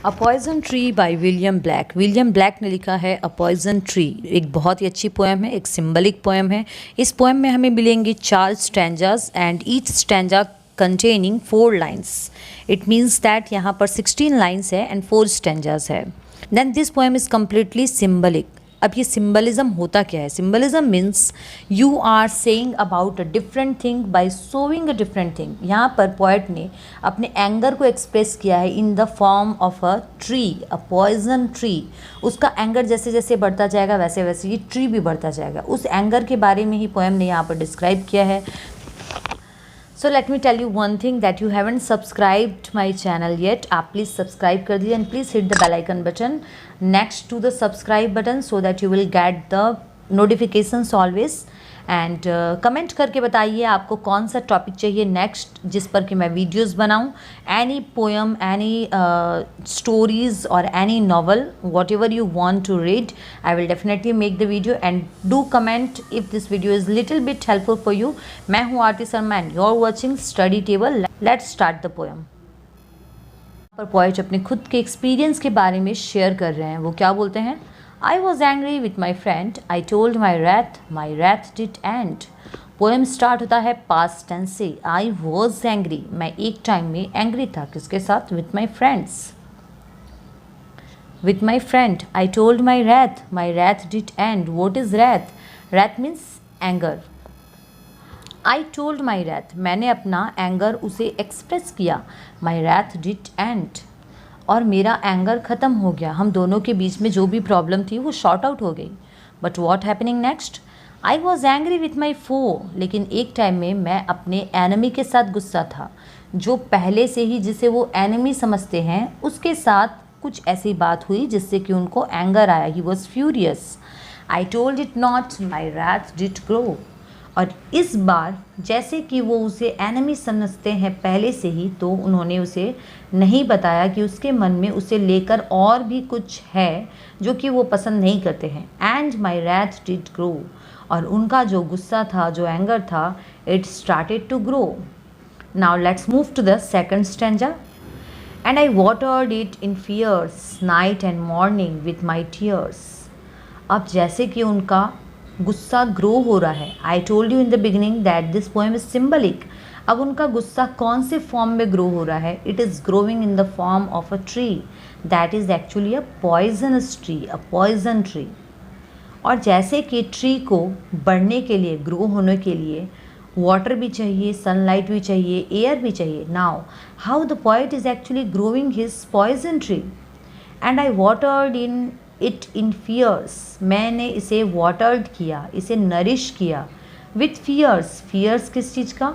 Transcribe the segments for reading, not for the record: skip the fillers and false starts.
A poison tree by William Blake. William Blake ने लिखा है अ पॉइजन ट्री। एक बहुत ही अच्छी पोएम है, एक सिंबलिक पोएम है। इस पोएम में हमें मिलेंगे 4 stanzas and each stanza containing 4 lines. It means that यहाँ पर 16 लाइन्स है एंड 4 स्टैंजास है। Then this poem is completely symbolic. अब ये सिंबलिज्म होता क्या है? Symbolism means you are saying about a different thing by showing a different thing. यहाँ पर पोएट ने अपने एंगर को एक्सप्रेस किया है in the form of a tree, a poison tree. उसका एंगर जैसे जैसे बढ़ता जाएगा वैसे वैसे ये ट्री भी बढ़ता जाएगा। उस एंगर के बारे में ही पोएम ने यहाँ पर डिस्क्राइब किया है। So let me tell you one thing, that you haven't subscribed my channel yet. आप please subscribe कर दीजिए and please hit the bell icon button next to the subscribe button so that you will get the notifications always. And comment करके बताइए आपको कौन सा topic चाहिए next जिस पर कि मैं वीडियोस बनाऊं। एनी पोएम, एनी स्टोरीज और any novel, whatever you want to read, I will definitely make the video and do comment if this video is little bit helpful for you. मैं हूँ Aarti Sharma and you are watching study table. Let's start the poem. पर poet अपने खुद के experience के बारे में share कर रहे हैं। वो क्या बोलते हैं? I was angry with my friend. I told my wrath did end. Poem start होता है पास्ट टेंस से। I was angry, मैं एक टाइम में एंग्री था। किसके साथ? With my friends. With my friend, I told my wrath did end. What is wrath? Wrath means anger. I told my wrath, मैंने अपना एंगर उसे एक्सप्रेस किया। My wrath did end. और मेरा एंगर ख़त्म हो गया। हम दोनों के बीच में जो भी प्रॉब्लम थी वो शॉर्ट आउट हो गई। But what happening next? I was angry with my foe, लेकिन एक टाइम में मैं अपने एनिमी के साथ गुस्सा था। जो पहले से ही जिसे वो एनिमी समझते हैं उसके साथ कुछ ऐसी बात हुई जिससे कि उनको एंगर आया। He was furious. I told it not, my wrath did grow. और इस बार जैसे कि वो उसे एनिमी समझते हैं पहले से ही, तो उन्होंने उसे नहीं बताया कि उसके मन में उसे लेकर और भी कुछ है जो कि वो पसंद नहीं करते हैं। And my wrath did grow, और उनका जो गुस्सा था, जो एंगर था, it started to grow. Now let's move to the second stanza. And I watered it in fears night and morning with my tears. अब जैसे कि उनका गुस्सा ग्रो हो रहा है। I told you in the beginning that this poem is symbolic. अब उनका गुस्सा कौन से फॉर्म में ग्रो हो रहा है? It is growing in the form of a tree that is actually a poisonous tree, a poison tree. और जैसे कि ट्री को बढ़ने के लिए, ग्रो होने के लिए वाटर भी चाहिए, सनलाइट भी चाहिए, एयर भी चाहिए। Now how the poet is actually growing his poison tree. And I watered in it in fears, मैंने इसे वाटर्ड किया, इसे नरिश किया। विथ फियर्स, फियर्स किस चीज़ का?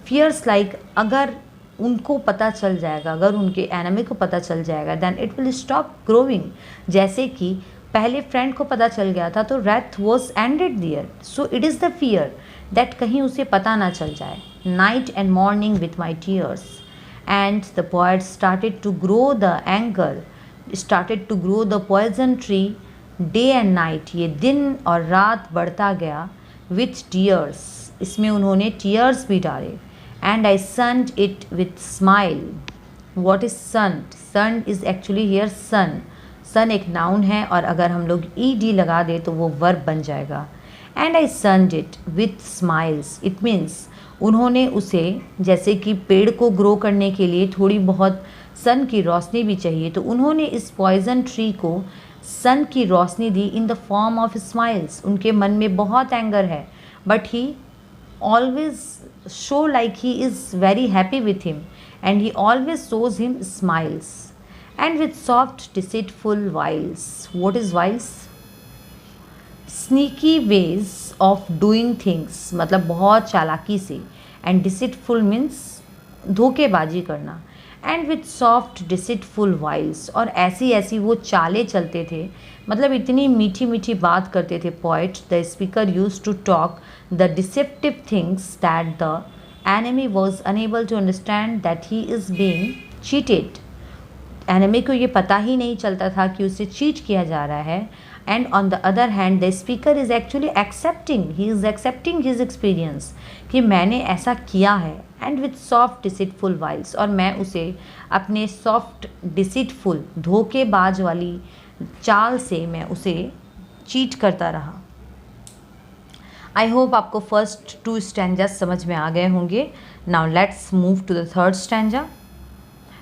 फियर्स लाइक अगर उनको पता चल जाएगा, अगर उनके एनिमी को पता चल जाएगा, then it will stop growing. जैसे कि पहले फ्रेंड को पता चल गया था तो wrath was ended there. So it is the fear that कहीं उसे पता ना चल जाए। Night and morning with my tears, and the poet started to grow the anger, started to grow the poison tree day and night। ये दिन और रात बढ़ता गया। with tears, इसमें उन्होंने tears भी डाले। and I sunned it with smile। what is sunned? sunned is actually here sun। sun एक noun है और अगर हम लोग ed लगा दे तो वो verb बन जाएगा। and I sunned it with smiles, it means उन्होंने उसे, जैसे कि पेड़ को ग्रो करने के लिए थोड़ी बहुत सन की रोशनी भी चाहिए, तो उन्होंने इस पॉइजन ट्री को सन की रोशनी दी in the form of smiles. उनके मन में बहुत एंगर है but he always show like he is very happy with him and he always shows him smiles. And with soft deceitful wiles, what is wiles? Sneaky ways of doing things, मतलब बहुत चालाकी से। And deceitful means धोखेबाजी करना। And with soft deceitful wiles, और ऐसी ऐसी वो चालें चलते थे, मतलब इतनी मीठी मीठी बात करते थे poet. The speaker use to talk the deceptive things that the enemy was unable to understand that he is being cheated. Enemy को ये पता ही नहीं चलता था कि उसे चीट किया जा रहा है। And on the other hand the speaker is actually accepting, he is accepting his experience कि मैंने ऐसा किया है। And with soft deceitful wiles, और मैं उसे अपने सॉफ्ट डिसीटफुल धोखेबाज वाली चाल से मैं उसे चीट करता रहा। आई होप आपको फर्स्ट 2 स्टैंजास समझ में आ गए होंगे। Now let's move to the third stanza.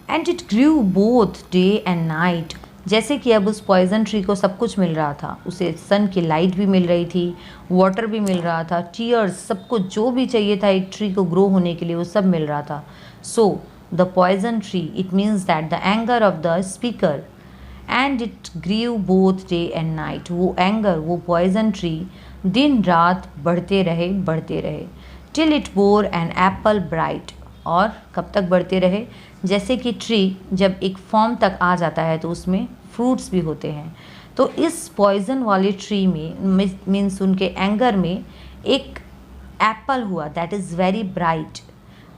And it grew both day and night, जैसे कि अब उस पॉइजन ट्री को सब कुछ मिल रहा था, उसे सन की लाइट भी मिल रही थी, वाटर भी मिल रहा था, टीयर्स, सब कुछ जो भी चाहिए था एक ट्री को ग्रो होने के लिए वो सब मिल रहा था। So the poison tree, it means that the anger of the speaker, and it grew both day and night, वो एंगर, वो पॉइजन ट्री दिन रात बढ़ते रहे till it bore an apple bright, और कब तक बढ़ते रहे, जैसे कि ट्री जब एक फॉर्म तक आ जाता है तो उसमें फ्रूट्स भी होते हैं। तो इस पॉइजन वाले ट्री में मीन्स उनके एंगर में एक एप्पल हुआ that is very bright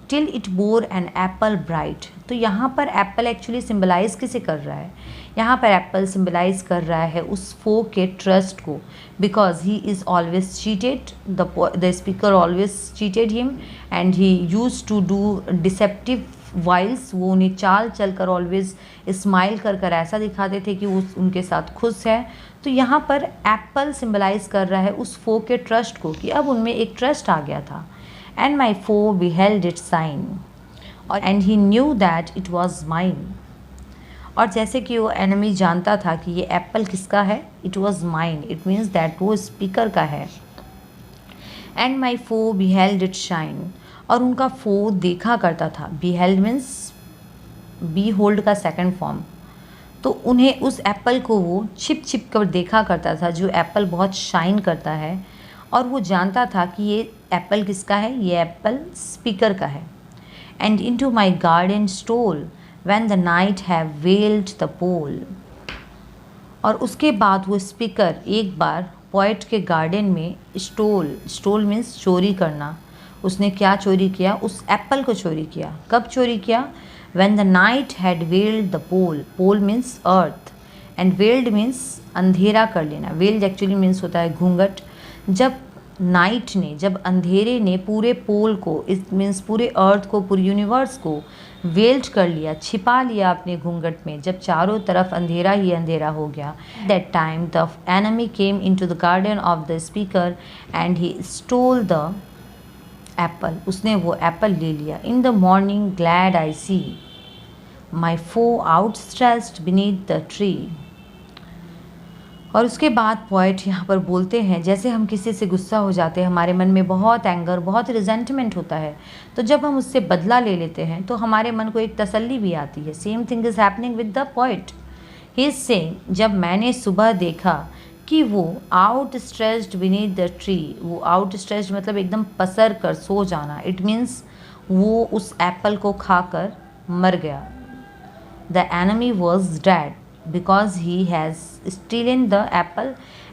till it bore an apple bright. तो यहाँ पर एप्पल एक्चुअली सिम्बलाइज किसे कर रहा है, यहाँ पर एप्पल सिम्बलाइज कर रहा है उस फो के ट्रस्ट को, because he is always cheated, the speaker always cheated him and he use to do deceptive wiles, वो उन्हें चाल चल कर ऑलवेज स्माइल कर कर ऐसा दिखाते थे कि वो उनके साथ खुश है। तो यहाँ पर एप्पल सिम्बलाइज कर रहा है उस फो के ट्रस्ट को कि अब उनमें एक ट्रस्ट आ गया था। And my foe beheld it shine, और and he knew that it was mine, और जैसे कि वो एनिमी जानता था कि ये एप्पल किसका है, it was mine, it means that वो स्पीकर का है। And my foe beheld it shine, और उनका फो देखा करता था, बिहेल्ड मीन्स बी होल्ड का सेकंड फॉर्म, तो उन्हें उस एप्पल को वो छिप छिप कर देखा करता था, जो एप्पल बहुत शाइन करता है, और वो जानता था कि ये एप्पल किसका है, ये एप्पल स्पीकर का है। And into my garden stole when the night have veiled the pole, और उसके बाद वो स्पीकर एक बार पोएट के गार्डन में स्टोल मीन्स चोरी करना, उसने क्या चोरी किया, उस एप्पल को चोरी किया। कब चोरी किया, when the night had veiled the pole, pole means earth and veiled means अंधेरा कर लेना, वेल्ड एक्चुअली मीन्स होता है घूंघट। जब नाइट ने, जब अंधेरे ने पूरे पोल को, इस मीन्स पूरे अर्थ को, पूरे यूनिवर्स को वेल्ड कर लिया, छिपा लिया अपने घूंघट में, जब चारों तरफ अंधेरा ही अंधेरा हो गया, that time the enemy came in to the garden of the speaker and he stole the apple, उसने वो एप्पल ले लिया। In the morning glad I see my foe outstretched beneath the tree, और उसके बाद पोएट यहाँ पर बोलते हैं, जैसे हम किसी से गुस्सा हो जाते हैं, हमारे मन में बहुत एंगर, बहुत रिजेंटमेंट होता है, तो जब हम उससे बदला ले लेते हैं तो हमारे मन को एक तसल्ली भी आती है। Same thing is happening with the poet, he is saying, जब मैंने सुबह देखा कि वो out stretched beneath the tree, वो आउट स्ट्रेच्ड मतलब एकदम पसर कर सो जाना, इट मीन्स वो उस एप्पल को खाकर मर गया। The enemy was dead because he has stolen the apple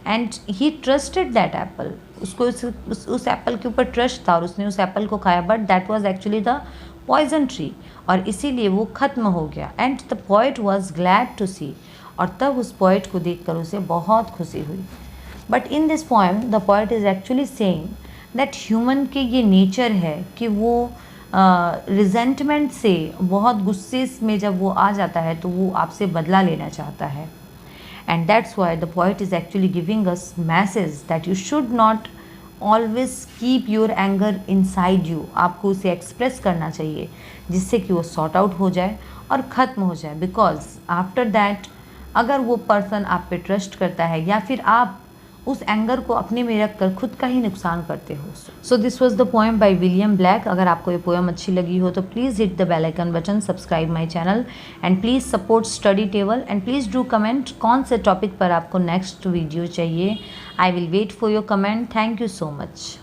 and he trusted that apple, उसको उस एप्पल के ऊपर ट्रस्ट था और उसने उस एप्पल को खाया, but that was actually the poison tree, और इसीलिए वो ख़त्म हो गया। And the poet was glad to see, और तब उस पोएट को देखकर उसे बहुत खुशी हुई। But in this poem the poet is actually saying that human के ये नेचर है कि वो रिजेंटमेंट से, बहुत गुस्से में जब वो आ जाता है तो वो आपसे बदला लेना चाहता है। And that's why the poet is actually giving us message that you should not always keep your anger inside you, आपको उसे एक्सप्रेस करना चाहिए जिससे कि वो सॉर्ट आउट हो जाए और ख़त्म हो जाए। बिकॉज आफ्टर दैट अगर वो पर्सन आप पे ट्रस्ट करता है या फिर आप उस एंगर को अपने में रख कर खुद का ही नुकसान करते हो। So this was the poem by William Blake. अगर आपको ये पोएम अच्छी लगी हो तो please hit the bell icon button, subscribe my channel and please support study table and please do comment कौन से टॉपिक पर आपको नेक्स्ट वीडियो चाहिए। I will wait for your comment. Thank you so much.